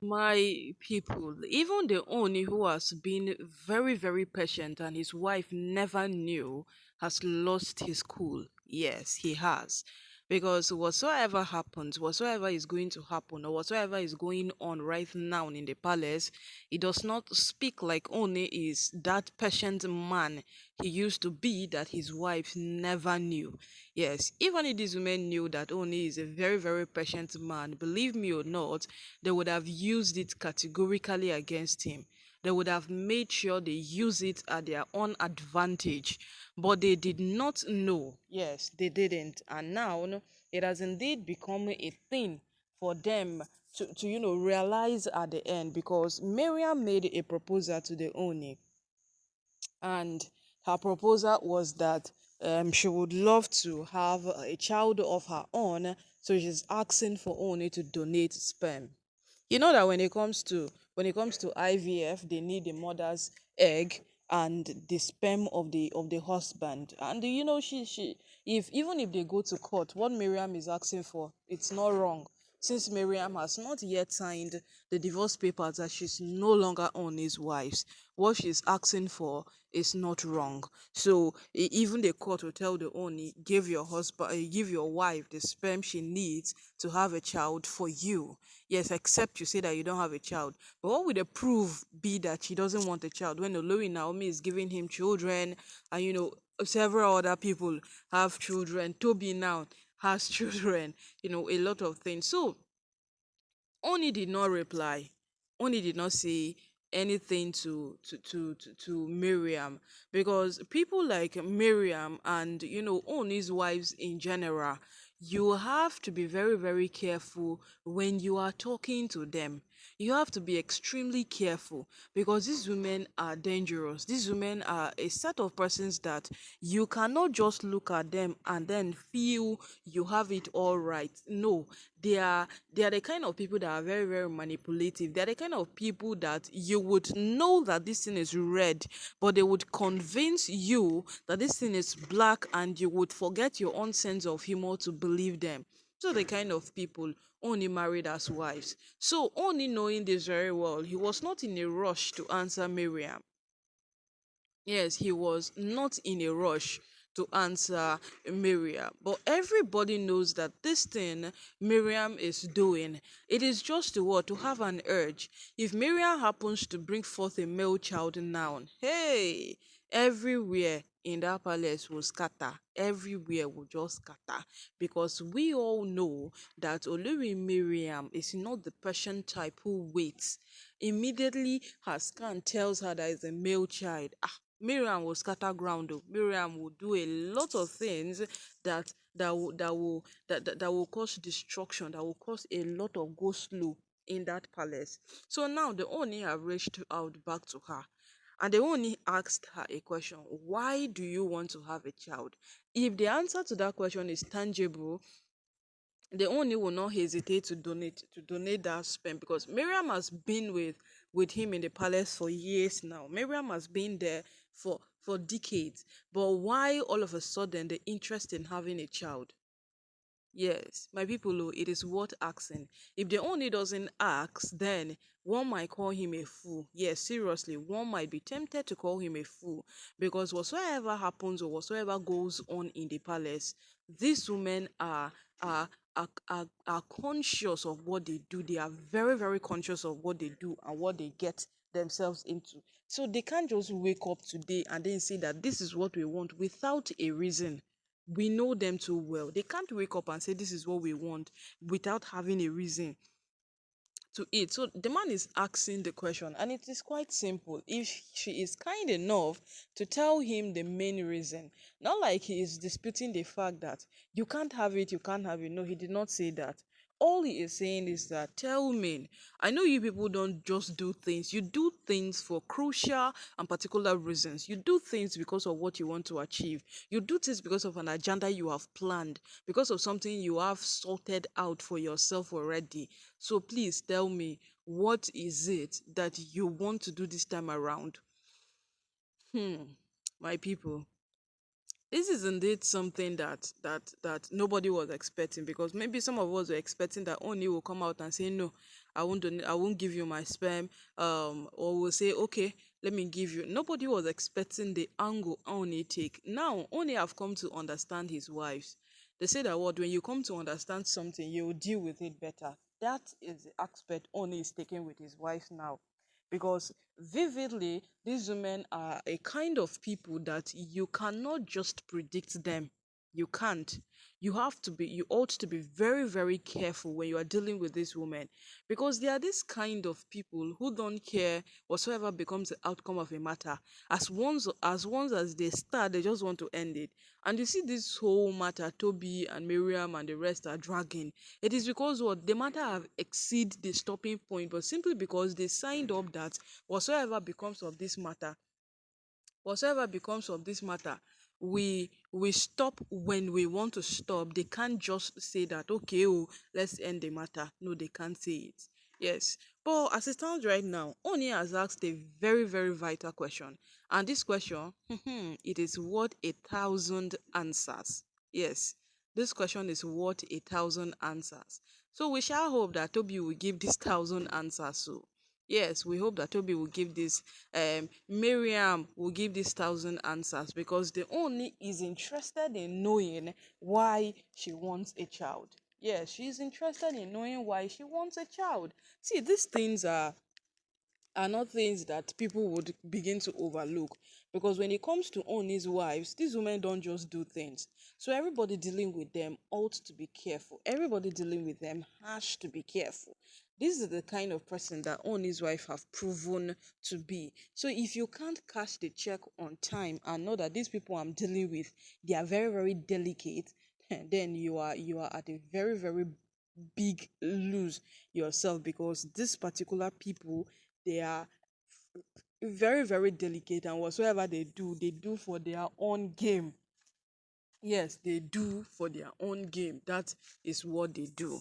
My people, even the Oni who has been very, very patient and his wife never knew, has lost his cool. Yes, he has. Because whatsoever happens, whatsoever is going to happen, or whatsoever is going on right now in the palace, he does not speak like Oni is that patient man he used to be that his wife never knew. Yes, even if these women knew that Oni is a very, very patient man, believe me or not, they would have used it categorically against him. They would have made sure they use it at their own advantage. But they did not know. Yes, they didn't. And now it has indeed become a thing for them to realize at the end, because Miriam made a proposal to the Oni, and her proposal was that she would love to have a child of her own, so she's asking for Oni to donate sperm. You know that when it comes to IVF, they need the mother's egg and the sperm of the husband. And she if even if they go to court, what Miriam is asking for, it's not wrong. Since Miriam has not yet signed the divorce papers that she's no longer on his wife's, what she's asking for is not wrong. So even the court will tell the Oni, give your husband, give your wife the sperm she needs to have a child for you. Yes, except you say that you don't have a child. But what would the proof be that she doesn't want a child when Olori Naomi is giving him children, and several other people have children? Tobi now has children, a lot of things. So Oni did not reply. Oni did not say anything to Miriam, because people like Miriam and Oni's wives in general, you have to be very, very careful when you are talking to them. You have to be extremely careful, because these women are dangerous. These women are a set of persons that you cannot just look at them and then feel you have it all right. No, they are the kind of people that are very, very manipulative. They are the kind of people that you would know that this thing is red, but they would convince you that this thing is black, and you would forget your own sense of humor to believe them. So the kind of people Oni married as wives. So Oni, knowing this very well, he was not in a rush to answer Miriam. Yes, he was not in a rush to answer Miriam. But everybody knows that this thing Miriam is doing, it is just to what? To have an urge. If Miriam happens to bring forth a male child now, hey, everywhere in that palace will scatter. Everywhere will just scatter. Because we all know that Olori Miriam is not the Persian type who waits. Immediately her scan tells her that it's a male child. Miriam will scatter ground. Oh. Miriam will do a lot of things that will cause destruction, that will cause a lot of go slow in that palace. So now the Oni have reached out back to her. And they only asked her a question: why do you want to have a child? If the answer to that question is tangible, the only will not hesitate to donate that sperm, because Miriam has been with him in the palace for years now. Miriam has been there for decades. But why all of a sudden the interest in having a child? Yes, my people, oh, it is worth asking. If the only doesn't ask, then one might call him a fool. Yes, seriously, one might be tempted to call him a fool, because whatsoever happens or whatsoever goes on in the palace, these women are conscious of what they do. They are very, very conscious of what they do and what they get themselves into. So they can't just wake up today and then say that this is what we want without a reason. We know them too well. They can't wake up and say this is what we want without having a reason to it. So the man is asking the question, and it is quite simple. If she is kind enough to tell him the main reason, not like he is disputing the fact that you can't have it, you can't have it. No, he did not say that. All he is saying is that, tell me, I know you people don't just do things. You do things for crucial and particular reasons. You do things because of what you want to achieve. You do things because of an agenda you have planned, because of something you have sorted out for yourself already. So please tell me, what is it that you want to do this time around? My people, this is indeed something that nobody was expecting, because maybe some of us were expecting that Oni will come out and say, no, I won't give you my sperm, or will say, okay, let me give you. Nobody was expecting the angle Oni take. Now Oni have come to understand his wives. They say that what, when you come to understand something, you will deal with it better. That is the aspect Oni is taking with his wife now. Because vividly, these women are a kind of people that you cannot just predict them. You can't. You ought to be very, very careful when you are dealing with these women, because they are this kind of people who don't care whatsoever becomes the outcome of a matter. As once as they start, they just want to end it. And you see this whole matter, Toby and Miriam and the rest are dragging. It is because what the matter have exceed the stopping point, but simply because they signed up that whatsoever becomes of this matter, whatsoever becomes of this matter, we stop when we want to stop. They can't just say that, okay, oh, let's end the matter. No, they can't say it. Yes. But as it stands right now, Oni has asked a very, very vital question. And this question, it is worth 1,000 answers. Yes, this question is worth 1,000 answers. So we shall hope that Toby will give this 1,000 answers. So yes, we hope that Toby will give this, Miriam will give these 1,000 answers, because the only is interested in knowing why she wants a child. Yes, she's interested in knowing why she wants a child. See, these things are not things that people would begin to overlook, because when it comes to Oni's wives, these women don't just do things. So everybody dealing with them ought to be careful. Everybody dealing with them has to be careful. This is the kind of person that Oni's wife have proven to be. So if you can't cash the check on time and know that these people I'm dealing with, they are very, very delicate, then you are at a very, very big lose yourself, because these particular people, they are very, very delicate, and whatsoever they do for their own game. Yes, they do for their own game. That is what they do.